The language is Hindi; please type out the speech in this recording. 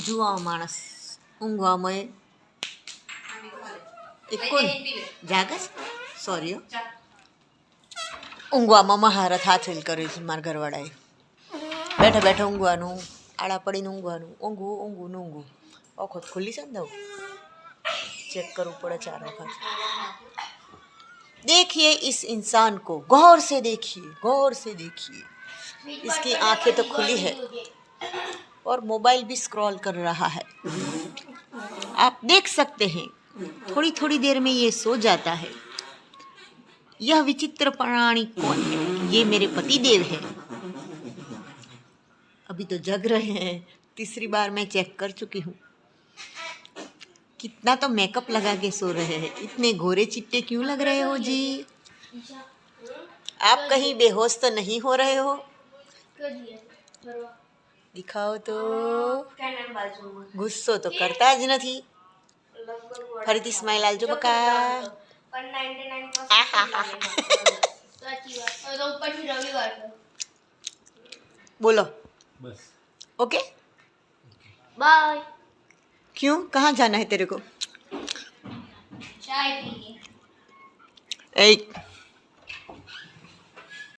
जुआ मानस ઊંઘવા મળે એક કોણ જાગસ સોરી ઊંઘવામાં મહારથ હાસિલ કર્યું છે મારા ઘરવાળાએ બેઠા બેઠા ઊંઘવાનું આડા પડીને ઊંઘવાનું ઊંઘવું ઊંઘવું ને ઊંઘવું ઓખો ખુલ્લી છે ને દઉં चेक करना पड़ा 4 वक्त। देखिए इस इंसान को गौर से देखिए इसकी आंखें तो खुली है और मोबाइल भी स्क्रॉल कर रहा है। आप देख सकते हैं थोड़ी थोड़ी देर में ये सो जाता है। यह विचित्र प्राणी कौन है? ये मेरे पति देव है। अभी तो जग रहे हैं, तीसरी बार मैं चेक कर चुकी हूँ। कितना तो मेकअप लगा के सो रहे हैं, इतने गोरे चिट्टे क्यों लग रहे हो जी? आप कहीं बेहोश तो नहीं हो रहे हो? दिखाओ तो। गुस्सो तो करता ज नहीं। फरीथी स्माइल आलजो बका। बोलो बस ओके बाय। क्यों कहाँ जाना है तेरे को? चाय पीने।